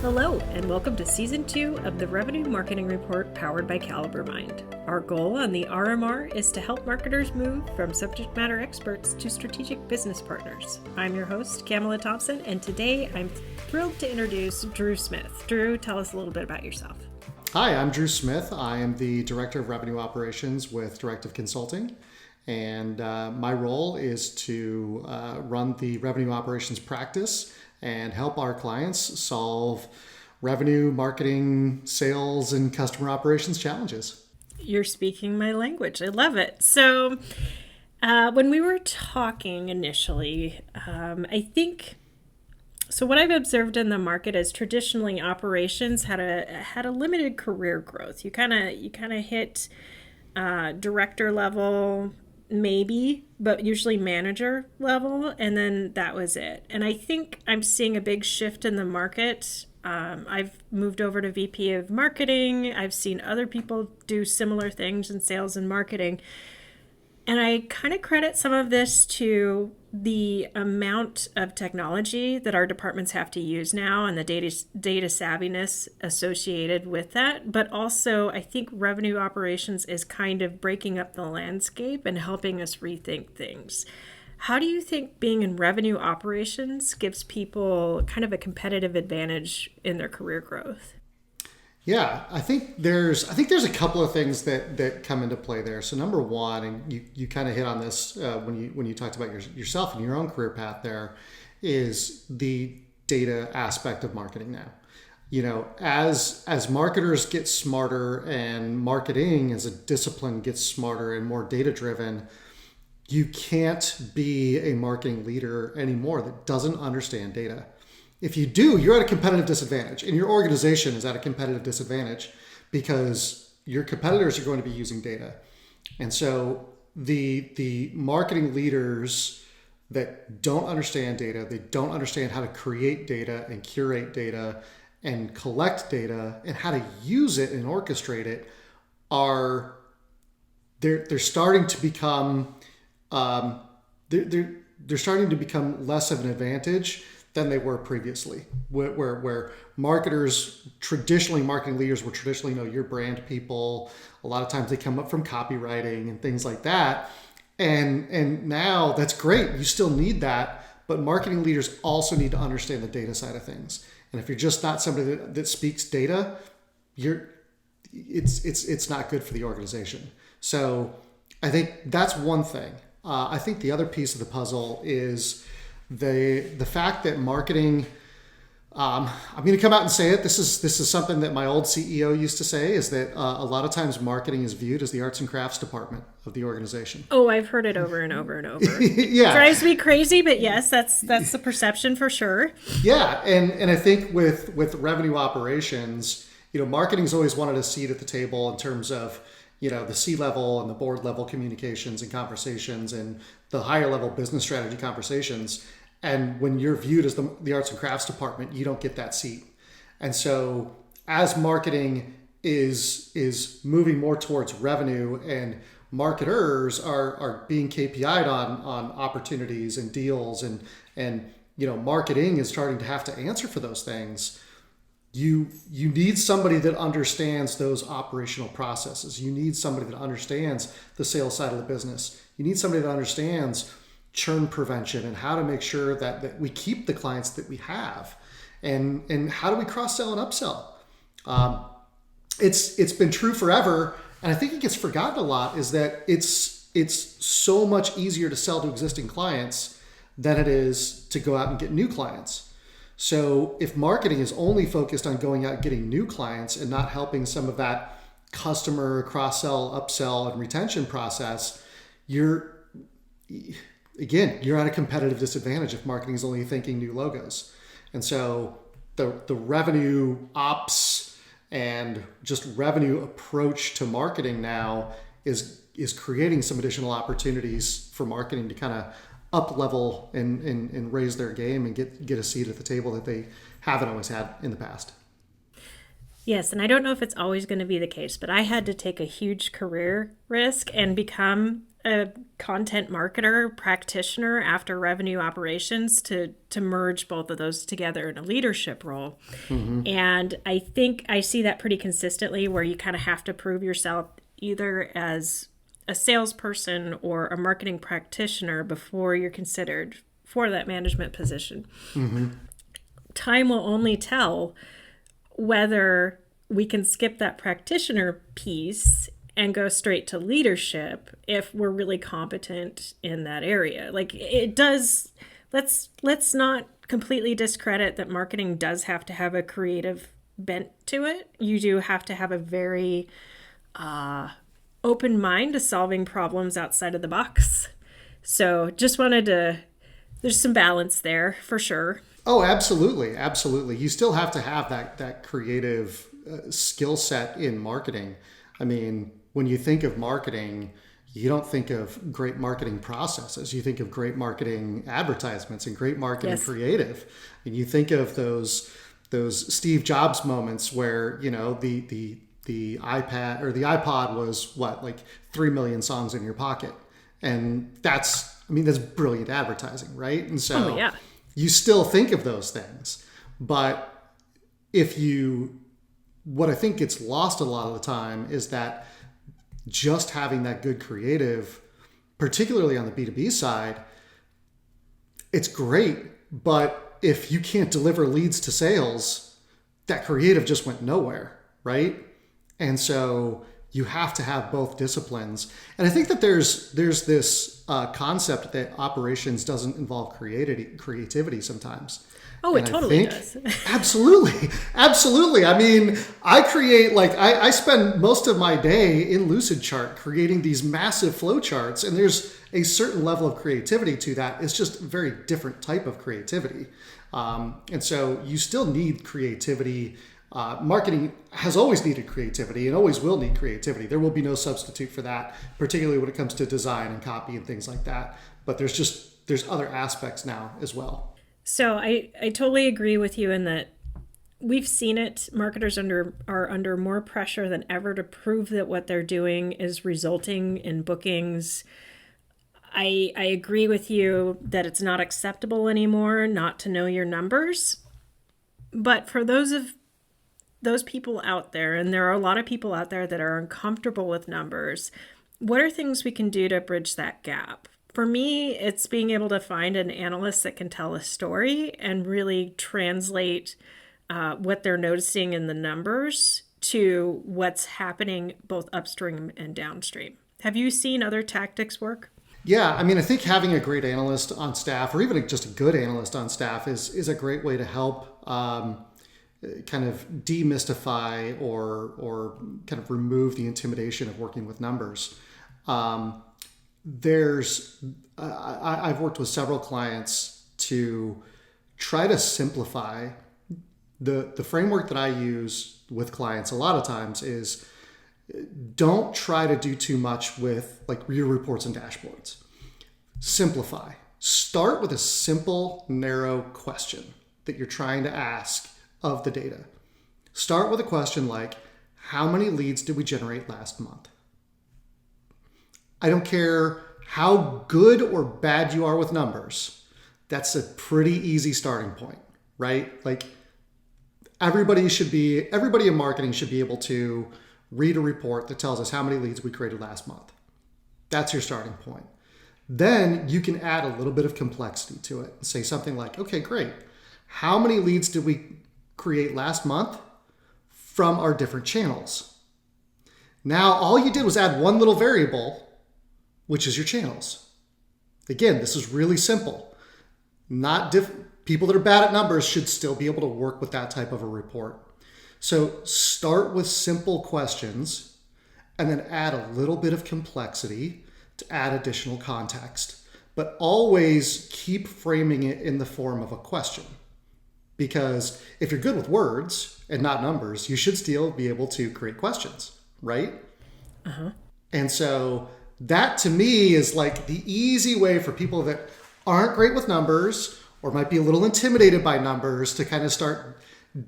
Hello, and welcome to Season 2 of the Revenue Marketing Report powered by Caliber Mind. Our goal on the RMR is to help marketers move from subject matter experts to strategic business partners. I'm your host, Camela Thompson, and today I'm thrilled to introduce Drew Smith. Drew, tell us a little bit about yourself. Hi, I'm Drew Smith. I am the Director of Revenue Operations with Directive Consulting, and my role is to run the revenue operations practice and help our clients solve revenue, marketing, sales, and customer operations challenges. You're speaking my language. I love it. So when we were talking initially, what I've observed in the market is traditionally operations had a limited career growth. You kind of hit director level, maybe, but usually manager level, and then that was it. And I think I'm seeing a big shift in the market. I've moved over to VP of marketing. I've seen other people do similar things in sales and marketing. And I kind of credit some of this to the amount of technology that our departments have to use now and the data savviness associated with that. But also, I think revenue operations is kind of breaking up the landscape and helping us rethink things. How do you think being in revenue operations gives people kind of a competitive advantage in their career growth? Yeah, I think there's a couple of things that come into play there. So number one, and you kind of hit on this when you talked about yourself and your own career path there, is the data aspect of marketing now. You know, as marketers get smarter and marketing as a discipline gets smarter and more data driven, you can't be a marketing leader anymore that doesn't understand data. If you do, you're at a competitive disadvantage, and your organization is at a competitive disadvantage because your competitors are going to be using data. And so the marketing leaders that don't understand data, they don't understand how to create data and curate data and collect data and how to use it and orchestrate it they're starting to become they're starting to become less of an advantage than they were previously, where marketing leaders were traditionally, your brand people. A lot of times they come up from copywriting and things like that. And now that's great. You still need that, but marketing leaders also need to understand the data side of things. And if you're just not somebody that speaks data, it's not good for the organization. So I think that's one thing. I think the other piece of the puzzle is the fact that marketing, I'm going to come out and say it. This is something that my old CEO used to say, is that a lot of times marketing is viewed as the arts and crafts department of the organization. Oh, I've heard it over and over and over. Yeah. It drives me crazy, but yes, that's the perception for sure. Yeah, and I think with revenue operations, marketing's always wanted a seat at the table in terms of the C-level and the board level communications and conversations and the higher level business strategy conversations. And when you're viewed as the arts and crafts department, you don't get that seat. And so as marketing is moving more towards revenue and marketers are being KPI'd on opportunities and deals and marketing is starting to have to answer for those things, you need somebody that understands those operational processes. You need somebody that understands the sales side of the business. You need somebody that understands churn prevention and how to make sure that we keep the clients that we have, and how do we cross-sell and upsell. It's been true forever, and I think it gets forgotten a lot, is that it's so much easier to sell to existing clients than it is to go out and get new clients. So if marketing is only focused on going out and getting new clients and not helping some of that customer cross-sell, upsell, and retention process, you're at a competitive disadvantage if marketing is only thinking new logos. And so the revenue ops and just revenue approach to marketing now is creating some additional opportunities for marketing to kind of up level and raise their game and get a seat at the table that they haven't always had in the past. Yes, and I don't know if it's always going to be the case, but I had to take a huge career risk and become a content marketer practitioner after revenue operations to merge both of those together in a leadership role. And I think I see that pretty consistently, where you kind of have to prove yourself either as a salesperson or a marketing practitioner before you're considered for that management position. Time will only tell whether we can skip that practitioner piece and go straight to leadership if we're really competent in that area. Like, it does, let's not completely discredit that marketing does have to have a creative bent to it. You do have to have a very open mind to solving problems outside of the box. So just wanted to, there's some balance there for sure. Oh, absolutely. Absolutely. You still have to have that creative skill set in marketing. I mean, when you think of marketing, you don't think of great marketing processes. You think of great marketing advertisements and great marketing creative. And you think of those Steve Jobs moments where, you know, the iPad or the iPod was like 3 million songs in your pocket. And that's brilliant advertising, right? And so you still think of those things. But what I think gets lost a lot of the time is that just having that good creative, particularly on the B2B side, it's great. But if you can't deliver leads to sales, that creative just went nowhere, right? And so you have to have both disciplines. And I think that there's this concept that operations doesn't involve creativity sometimes. Oh, it totally does. Absolutely. Absolutely. I mean, I create, I spend most of my day in Lucidchart creating these massive flow charts, and there's a certain level of creativity to that. It's just a very different type of creativity. And so you still need creativity. Marketing has always needed creativity and always will need creativity. There will be no substitute for that, particularly when it comes to design and copy and things like that. But there's other aspects now as well. So I totally agree with you in that we've seen it. Marketers are under more pressure than ever to prove that what they're doing is resulting in bookings. I agree with you that it's not acceptable anymore not to know your numbers. But for those people out there, and there are a lot of people out there that are uncomfortable with numbers, what are things we can do to bridge that gap? For me, it's being able to find an analyst that can tell a story and really translate what they're noticing in the numbers to what's happening both upstream and downstream. Have you seen other tactics work? Yeah, I mean, I think having a great analyst on staff, or even just a good analyst on staff, is a great way to help kind of demystify or kind of remove the intimidation of working with numbers. I've worked with several clients to try to simplify the framework that I use with clients a lot of times is don't try to do too much with like your reports and dashboards. Simplify. Start with a simple, narrow question that you're trying to ask of the data. Start with a question like, how many leads did we generate last month? I don't care how good or bad you are with numbers. That's a pretty easy starting point, right? Like everybody in marketing should be able to read a report that tells us how many leads we created last month. That's your starting point. Then you can add a little bit of complexity to it and say something like, okay, great. How many leads did we create last month from our different channels? Now, all you did was add one little variable, which is your channels. Again, this is really simple. People that are bad at numbers should still be able to work with that type of a report. So start with simple questions and then add a little bit of complexity to add additional context. But always keep framing it in the form of a question. Because if you're good with words and not numbers, you should still be able to create questions, right? And so that to me is like the easy way for people that aren't great with numbers or might be a little intimidated by numbers to kind of start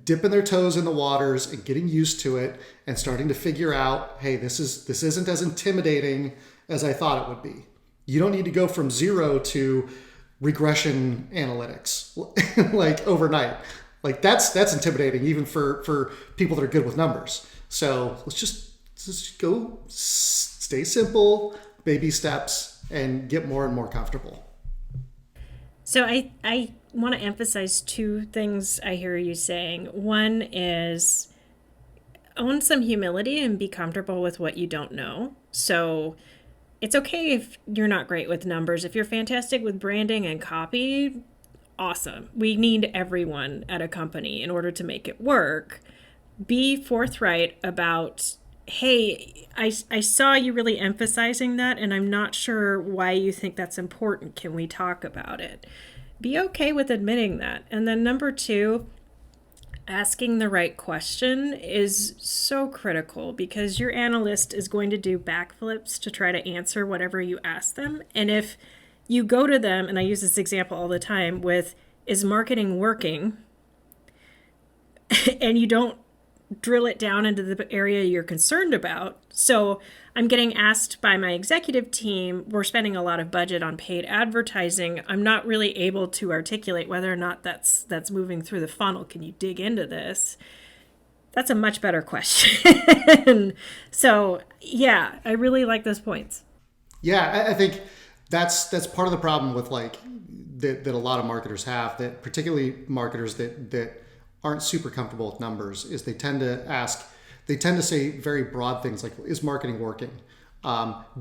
dipping their toes in the waters and getting used to it and starting to figure out, hey, this isn't as intimidating as I thought it would be. You don't need to go from zero to regression analytics like overnight. Like that's intimidating even for people that are good with numbers. So let's just go stay simple, baby steps, and get more and more comfortable. So I want to emphasize two things I hear you saying. One is own some humility and be comfortable with what you don't know. So it's okay if you're not great with numbers. If you're fantastic with branding and copy, awesome. We need everyone at a company in order to make it work. Be forthright about, hey, I saw you really emphasizing that, and I'm not sure why you think that's important. Can we talk about it? Be okay with admitting that. And then number two, asking the right question is so critical because your analyst is going to do backflips to try to answer whatever you ask them. And if you go to them, and I use this example all the time with, is marketing working? And you don't drill it down into the area you're concerned about. So I'm getting asked by my executive team, we're spending a lot of budget on paid advertising. I'm not really able to articulate whether or not that's moving through the funnel. Can you dig into this? That's a much better question. So yeah, I really like those points. Yeah, I think that's part of the problem with like that a lot of marketers have, that particularly marketers that aren't super comfortable with numbers, is they tend to say very broad things like, is marketing working?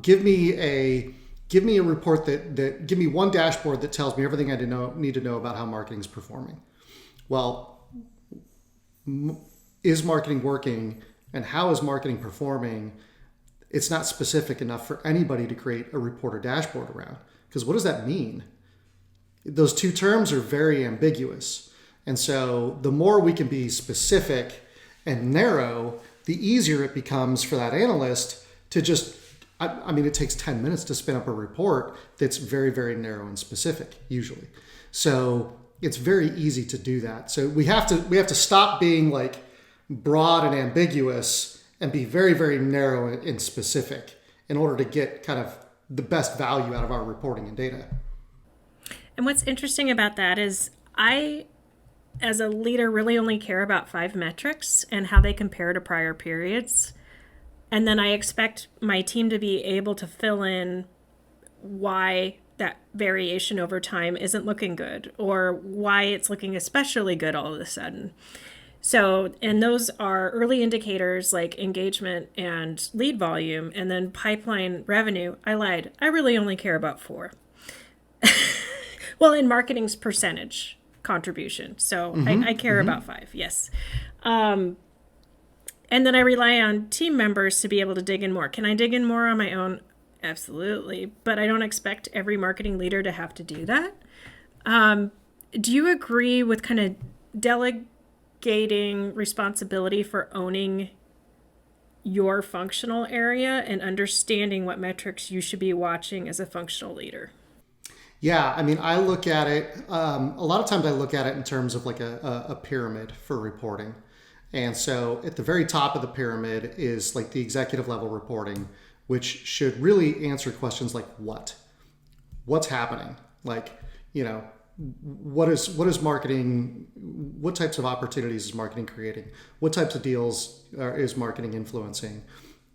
Give me a report give me one dashboard that tells me everything I need to know about how marketing is performing. Well, is marketing working and how is marketing performing? It's not specific enough for anybody to create a report or dashboard around. Because what does that mean? Those two terms are very ambiguous. And so the more we can be specific and narrow, the easier it becomes for that analyst to just, I mean, it takes 10 minutes to spin up a report that's very, very narrow and specific usually. So it's very easy to do that. So we have to stop being like broad and ambiguous and be very, very narrow and specific in order to get kind of the best value out of our reporting and data. And what's interesting about that is I, as a leader, really only care about 5 metrics and how they compare to prior periods. And then I expect my team to be able to fill in why that variation over time isn't looking good or why it's looking especially good all of a sudden. So, and those are early indicators like engagement and lead volume, and then pipeline revenue. I lied. I really only care about 4. Well, in marketing's percentage contribution. So I care about 5, yes. And then I rely on team members to be able to dig in more. Can I dig in more on my own? Absolutely. But I don't expect every marketing leader to have to do that. Do you agree with kind of delegating responsibility for owning your functional area and understanding what metrics you should be watching as a functional leader? Yeah, I mean, I look at it, a lot of times I look at it in terms of like a pyramid for reporting. And so at the very top of the pyramid is like the executive level reporting, which should really answer questions like what's happening? Like, you know, what is marketing, what types of opportunities is marketing creating? What types of deals is marketing influencing?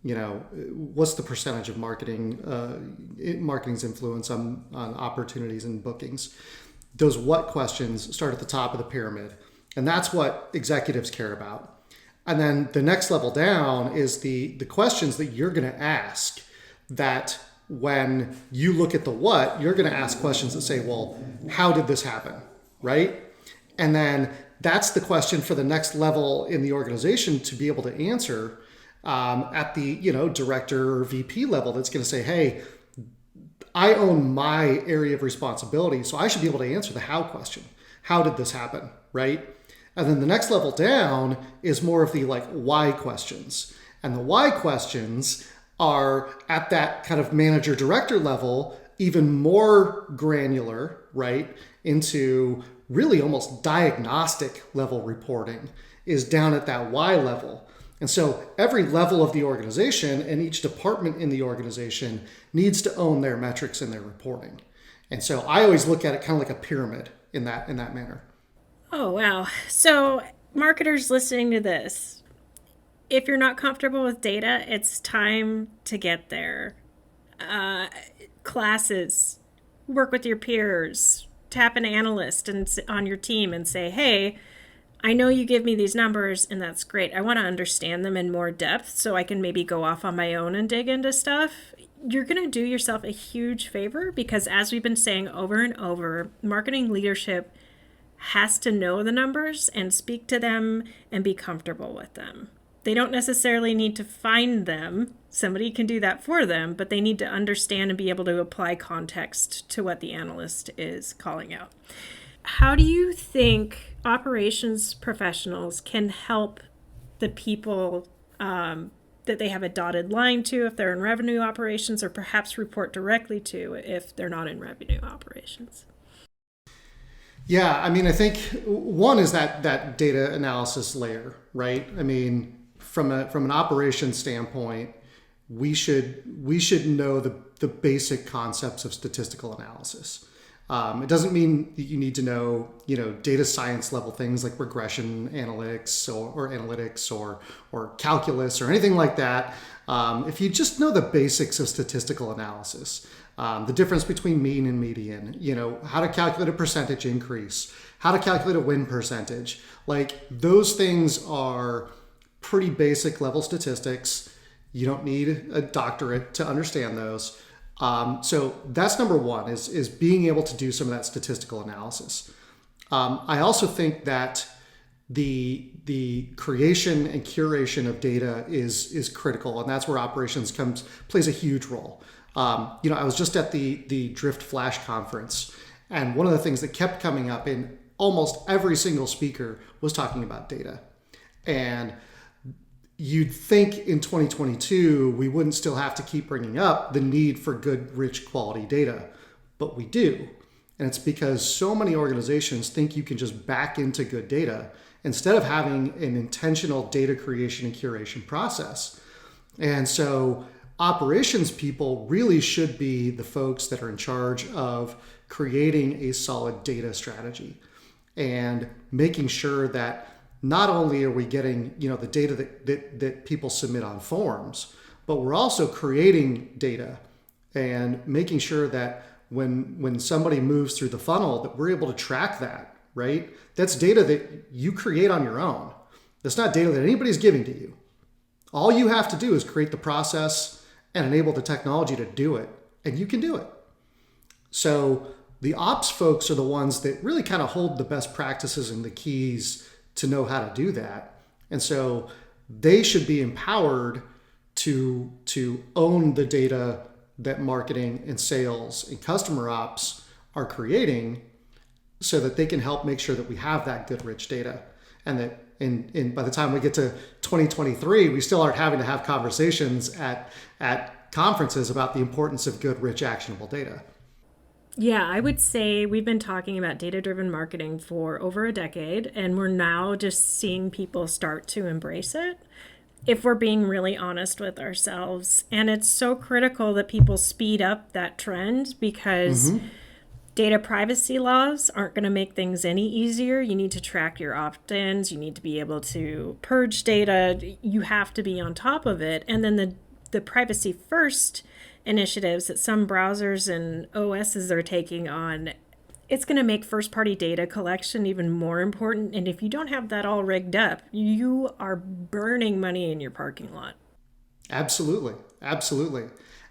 You know, what's the percentage of marketing's influence on opportunities and bookings? Those what questions start at the top of the pyramid. And that's what executives care about. And then the next level down is the questions that you're going to ask, that when you look at the what, you're going to ask questions that say, well, how did this happen? Right? And then that's the question for the next level in the organization to be able to answer at the, you know, director or VP level, that's going to say, hey, I own my area of responsibility, so I should be able to answer the how question. How did this happen? Right? And then the next level down is more of the like why questions. And the why questions are at that kind of manager director level, even more granular, right? Into really almost diagnostic level reporting is down at that why level. And so every level of the organization and each department in the organization needs to own their metrics and their reporting. And so I always look at it kind of like a pyramid in that manner. Oh, wow. So, marketers listening to this, if you're not comfortable with data, it's time to get there. Classes, work with your peers, tap an analyst and on your team and say, hey, I know you give me these numbers and that's great. I want to understand them in more depth so I can maybe go off on my own and dig into stuff. You're going to do yourself a huge favor because, as we've been saying over and over, marketing leadership has to know the numbers and speak to them and be comfortable with them. They don't necessarily need to find them. Somebody can do that for them, but they need to understand and be able to apply context to what the analyst is calling out. How do you think operations professionals can help the people that they have a dotted line to if they're in revenue operations, or perhaps report directly to if they're not in revenue operations? Yeah, I mean, I think one is that data analysis layer, right? I mean, from an operations standpoint, we should know the basic concepts of statistical analysis. It doesn't mean that you need to know, data science level things like regression analytics or analytics or calculus or anything like that. If you just know the basics of statistical analysis, the difference between mean and median, how to calculate a percentage increase, how to calculate a win percentage, like those things are pretty basic level statistics. You don't need a doctorate to understand those. So that's number one is being able to do some of that statistical analysis. I also think that the creation and curation of data is critical, and that's where operations plays a huge role. I was just at the Drift Flash conference, and one of the things that kept coming up in almost every single speaker was talking about data. And you'd think in 2022, we wouldn't still have to keep bringing up the need for good, rich, quality data, but we do. And it's because so many organizations think you can just back into good data instead of having an intentional data creation and curation process. And so operations people really should be the folks that are in charge of creating a solid data strategy and making sure that not only are we getting, the data that people submit on forms, but we're also creating data and making sure that when somebody moves through the funnel, that we're able to track that, right? That's data that you create on your own. That's not data that anybody's giving to you. All you have to do is create the process and enable the technology to do it, and you can do it. So the ops folks are the ones that really kind of hold the best practices and the keys to know how to do that. And so they should be empowered to own the data that marketing and sales and customer ops are creating so that they can help make sure that we have that good, rich data. And that in by the time we get to 2023, we still aren't having to have conversations at conferences about the importance of good, rich, actionable data. Yeah, I would say we've been talking about data-driven marketing for over a decade, and we're now just seeing people start to embrace it, if we're being really honest with ourselves. And it's so critical that people speed up that trend because data privacy laws aren't going to make things any easier. You need to track your opt-ins. You need to be able to purge data. You have to be on top of it. And then the privacy first initiatives that some browsers and OSs are taking on, it's going to make first-party data collection even more important. And if you don't have that all rigged up, you are burning money in your parking lot. Absolutely.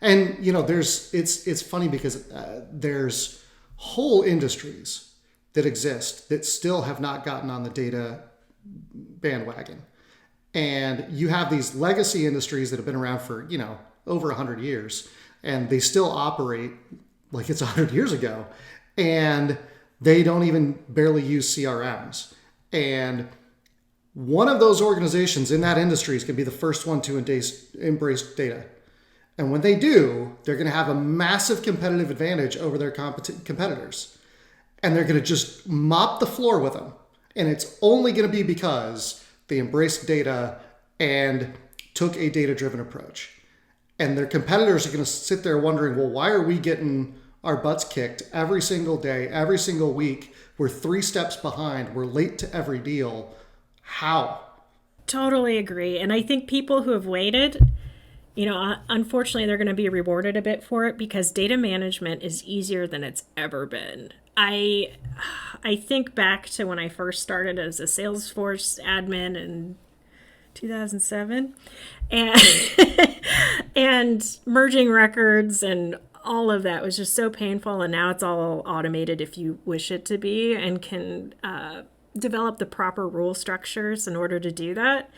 And it's funny because there's whole industries that exist that still have not gotten on the data bandwagon. And you have these legacy industries that have been around for, over 100 years, and they still operate like it's 100 years ago. And they don't even barely use CRMs. And one of those organizations in that industry is going to be the first one to embrace data. And when they do, they're going to have a massive competitive advantage over their competitors. And they're going to just mop the floor with them. And it's only going to be because they embraced data and took a data-driven approach. And their competitors are going to sit there wondering, well, why are we getting our butts kicked every single day, every single week? We're 3 steps behind. We're late to every deal. How? Totally agree. And I think people who have waited, unfortunately, they're going to be rewarded a bit for it because data management is easier than it's ever been. I think back to when I first started as a Salesforce admin in 2007 and and merging records and all of that was just so painful, and now it's all automated if you wish it to be, and can develop the proper rule structures in order to do that.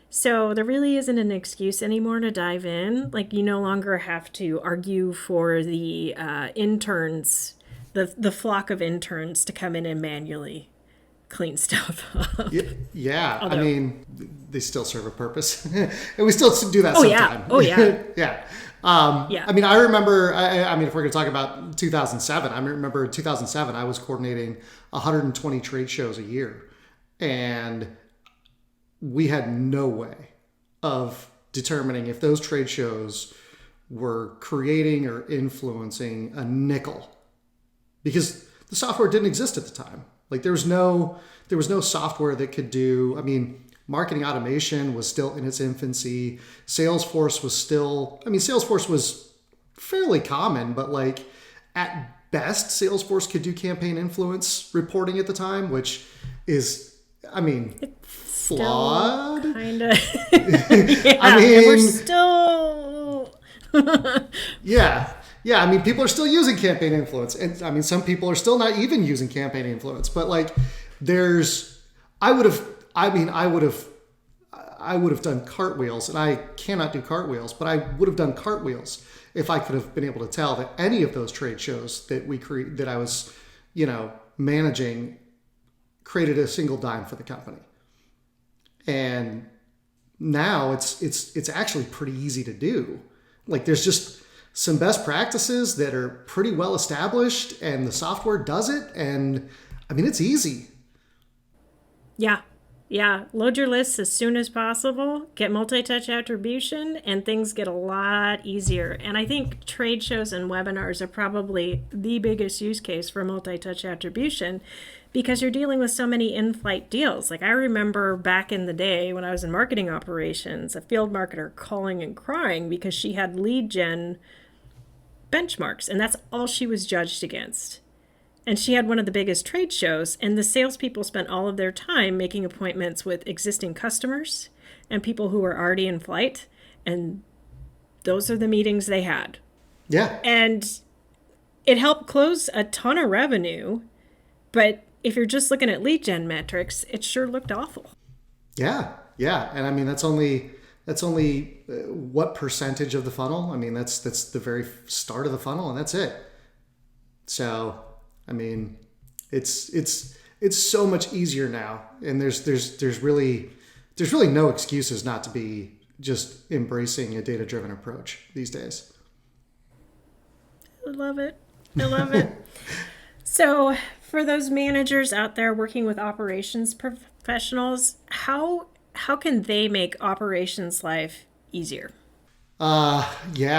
So there really isn't an excuse anymore to dive in. Like, you no longer have to argue for the interns, the flock of interns to come in and manually clean stuff up. Yeah. Although, I mean, they still serve a purpose. And we still do that sometimes. Yeah. Yeah. I mean, I remember, I mean, if we're going to talk about 2007, I remember in 2007, I was coordinating 120 trade shows a year. And we had no way of determining if those trade shows were creating or influencing a nickel, because the software didn't exist at the time. Like there was no software that could do, I mean, marketing automation was still in its infancy. Salesforce was fairly common, but like at best, Salesforce could do campaign influence reporting at the time, which is, I mean, flawed. Kind of. Yeah, I mean, we're still. Yeah. Yeah, I mean, people are still using campaign influence. And I mean, some people are still not even using campaign influence. But like, I would have done cartwheels, and I cannot do cartwheels, but I would have done cartwheels if I could have been able to tell that any of those trade shows that I was, managing created a single dime for the company. And now it's actually pretty easy to do. Like there's just some best practices that are pretty well established, and the software does it. And I mean, it's easy. Yeah. Yeah. Load your lists as soon as possible, get multi-touch attribution, and things get a lot easier. And I think trade shows and webinars are probably the biggest use case for multi-touch attribution, because you're dealing with so many in-flight deals. Like I remember back in the day when I was in marketing operations, a field marketer calling and crying because she had lead gen benchmarks, and that's all she was judged against. And she had one of the biggest trade shows, and the salespeople spent all of their time making appointments with existing customers and people who were already in flight, and those are the meetings they had. Yeah. And it helped close a ton of revenue, but if you're just looking at lead gen metrics, it sure looked awful. Yeah. Yeah. And I mean, that's only what percentage of the funnel? I mean, that's the very start of the funnel, and that's it. So, I mean, it's so much easier now, and there's really no excuses not to be just embracing a data-driven approach these days. I love it. So, for those managers out there working with operations professionals, how can they make operations life easier? Yeah,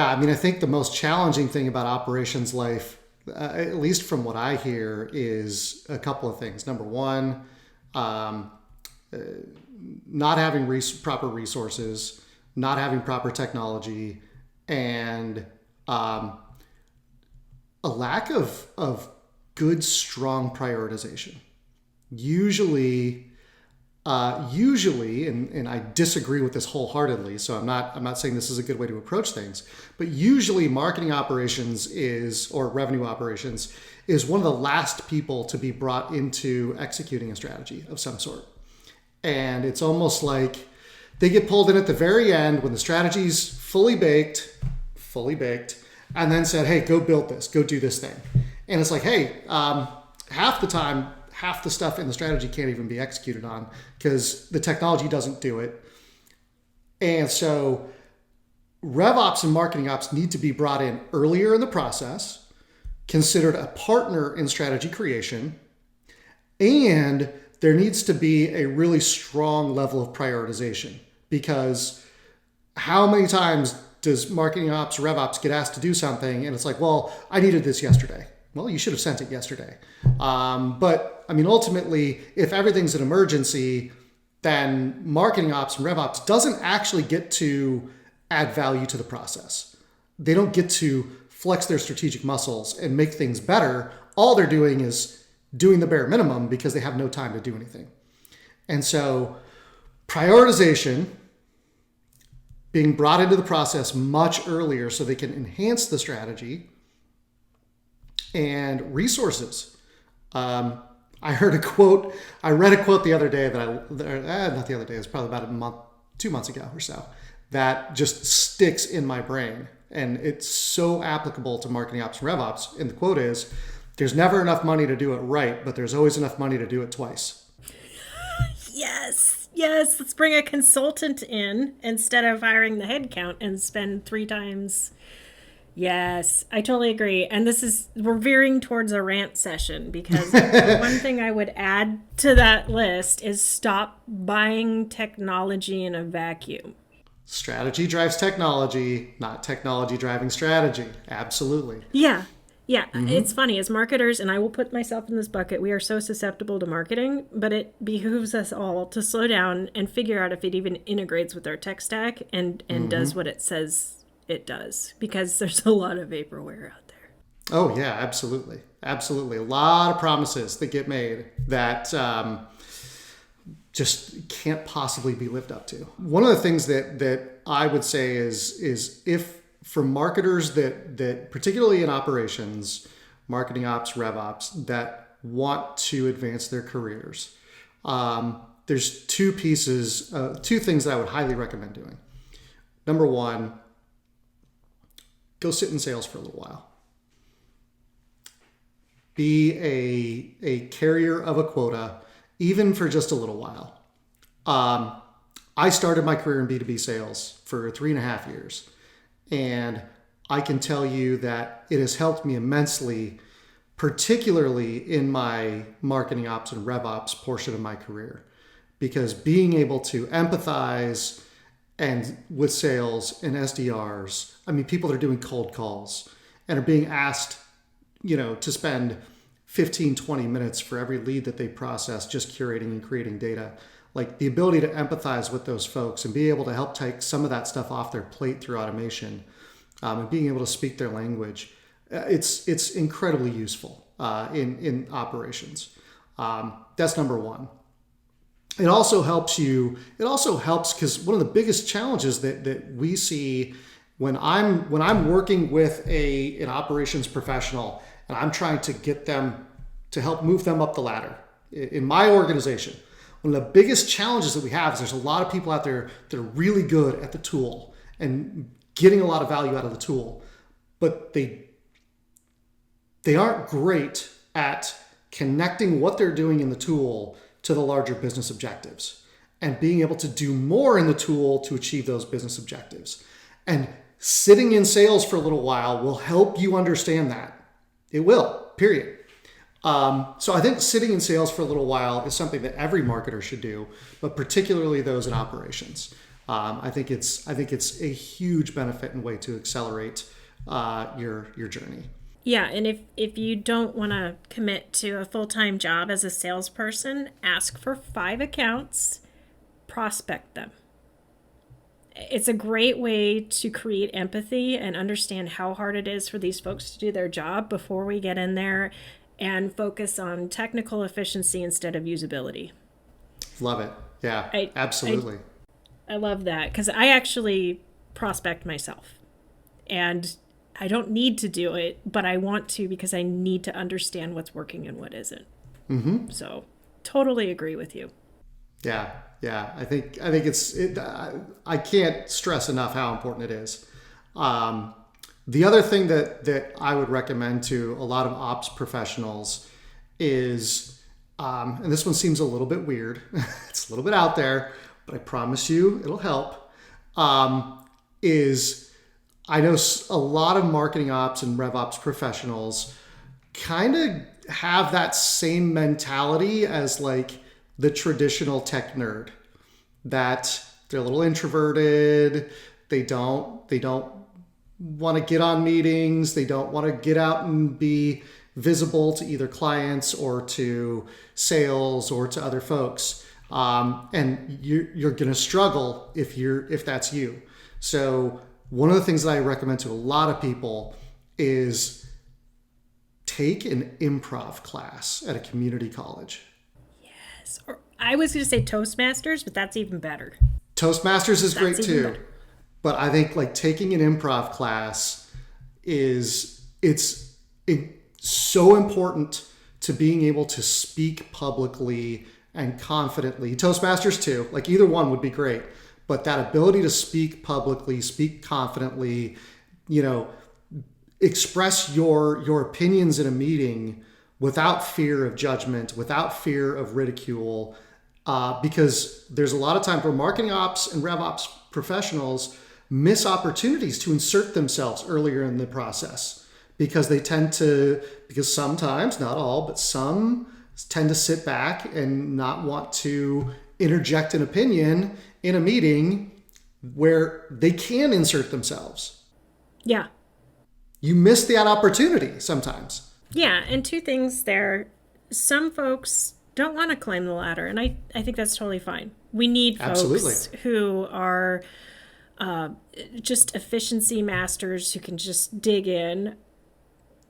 I mean, I think the most challenging thing about operations life, at least from what I hear, is a couple of things. Number one, not having proper resources, not having proper technology, and a lack of good, strong prioritization. Usually, and I disagree with this wholeheartedly, so I'm not saying this is a good way to approach things, but usually marketing operations or revenue operations is one of the last people to be brought into executing a strategy of some sort. And it's almost like they get pulled in at the very end when the strategy's fully baked, and then said, hey, go build this, go do this thing. And it's like, hey, half the time, half the stuff in the strategy can't even be executed on because the technology doesn't do it. And so RevOps and marketing ops need to be brought in earlier in the process, considered a partner in strategy creation, and there needs to be a really strong level of prioritization. because how many times does marketing ops, rev ops get asked to do something and it's like, well, I needed this yesterday. Well, you should have sent it yesterday. But I mean, ultimately, if everything's an emergency, then marketing ops and rev ops doesn't actually get to add value to the process. They don't get to flex their strategic muscles and make things better. All they're doing is doing the bare minimum because they have no time to do anything. And so prioritization, being brought into the process much earlier so they can enhance the strategy, and resources. I read a quote the other day not the other day, it was probably about 2 months ago or so, that just sticks in my brain. And it's so applicable to marketing ops and rev ops. And the quote is, there's never enough money to do it right, but there's always enough money to do it twice. Yes. Let's bring a consultant in instead of hiring the headcount and spend 3 times. Yes, I totally agree. And we're veering towards a rant session, because one thing I would add to that list is stop buying technology in a vacuum. Strategy drives technology, not technology driving strategy. Absolutely. Yeah. It's funny, as marketers, and I will put myself in this bucket, we are so susceptible to marketing, but it behooves us all to slow down and figure out if it even integrates with our tech stack and does what it says it does, because there's a lot of vaporware out there. Oh yeah, absolutely. A lot of promises that get made that just can't possibly be lived up to. One of the things that I would say is if for marketers that particularly in operations, marketing ops, rev ops, that want to advance their careers, there's two things that I would highly recommend doing. Number one, go sit in sales for a little while. Be a carrier of a quota, even for just a little while. I started my career in B2B sales for 3.5 years. And I can tell you that it has helped me immensely, particularly in my marketing ops and rev ops portion of my career, because being able to empathize and with sales and SDRs, I mean, people that are doing cold calls and are being asked, to spend 15, 20 minutes for every lead that they process, just curating and creating data. Like the ability to empathize with those folks and be able to help take some of that stuff off their plate through automation, and being able to speak their language, it's incredibly useful in operations. That's number one. It also helps because one of the biggest challenges that we see when I'm working with an operations professional and I'm trying to get them to help move them up the ladder in my organization, one of the biggest challenges that we have is there's a lot of people out there that are really good at the tool and getting a lot of value out of the tool, but they aren't great at connecting what they're doing in the tool to the larger business objectives and being able to do more in the tool to achieve those business objectives. And sitting in sales for a little while will help you understand that. It will, period. So I think sitting in sales for a little while is something that every marketer should do, but particularly those in operations. I think it's a huge benefit and way to accelerate your journey. Yeah, and if you don't want to commit to a full-time job as a salesperson, ask for 5 accounts, prospect them. It's a great way to create empathy and understand how hard it is for these folks to do their job before we get in there and focus on technical efficiency instead of usability. Love it. Yeah, absolutely. I love that because I actually prospect myself, and I don't need to do it, but I want to because I need to understand what's working and what isn't. Mm-hmm. So totally agree with you. Yeah. I think I can't stress enough how important it is. The other thing that I would recommend to a lot of ops professionals is, and this one seems a little bit weird, it's a little bit out there, but I promise you it'll help, is I know a lot of marketing ops and rev ops professionals kind of have that same mentality as like the traditional tech nerd, that They're a little introverted. They don't want to get on meetings. They don't want to get out and be visible to either clients or to sales or to other folks. And you're going to struggle if that's you. So one of the things that I recommend to a lot of people is take an improv class at a community college. Yes. Or I was going to say Toastmasters, but that's even better. Toastmasters is great too. But I think like taking an improv class it's so important to being able to speak publicly and confidently. Toastmasters too, like either one would be great. But that ability to speak publicly, speak confidently, express your opinions in a meeting without fear of judgment, without fear of ridicule, because there's a lot of times where marketing ops and rev ops professionals miss opportunities to insert themselves earlier in the process because because sometimes, not all, but some tend to sit back and not want to interject an opinion in a meeting where they can insert themselves. Yeah. You miss that opportunity sometimes. Yeah, and two things there. Some folks don't want to climb the ladder, and I think that's totally fine. We need folks who are just efficiency masters who can just dig in.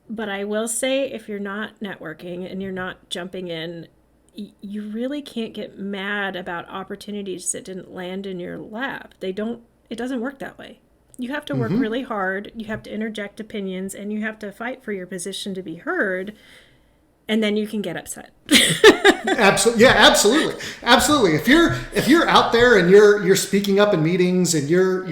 But I will say, if you're not networking and you're not jumping in, you really can't get mad about opportunities that didn't land in your lap. It doesn't work that way. You have to work really hard. You have to interject opinions, and you have to fight for your position to be heard. And then you can get upset. Absolutely, yeah, absolutely. If you're out there and you're speaking up in meetings and you're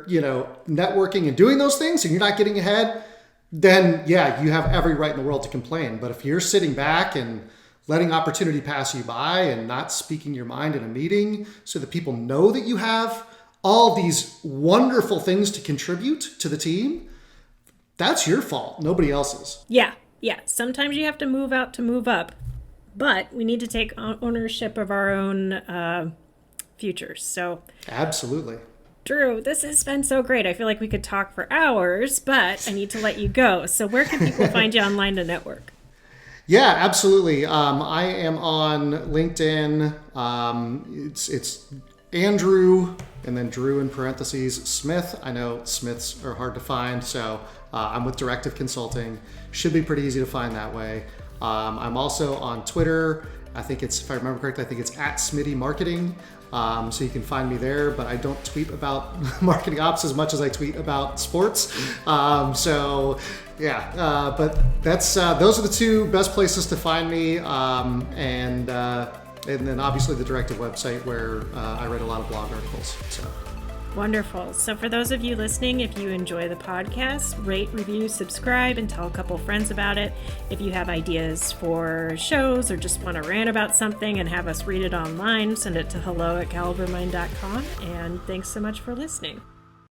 networking and doing those things and you're not getting ahead, then yeah, you have every right in the world to complain. But if you're sitting back and letting opportunity pass you by and not speaking your mind in a meeting so that people know that you have all these wonderful things to contribute to the team, that's your fault, nobody else's. Yeah. Sometimes you have to move out to move up, but we need to take ownership of our own futures. So absolutely. Drew, this has been so great. I feel like we could talk for hours, but I need to let you go. So where can people find you online to network? Yeah, absolutely. I am on LinkedIn. It's Andrew, and then Drew in parentheses, Smith. I know Smiths are hard to find, so I'm with Directive Consulting. Should be pretty easy to find that way. I'm also on Twitter. I think if I remember correctly, it's at Smitty Marketing. So you can find me there, but I don't tweet about marketing ops as much as I tweet about sports. But that's those are the two best places to find me. And then obviously the Directive website where I write a lot of blog articles. So. Wonderful. So for those of you listening, if you enjoy the podcast, rate, review, subscribe, and tell a couple friends about it. If you have ideas for shows or just want to rant about something and have us read it online, send it to hello@calibermind.com. And thanks so much for listening.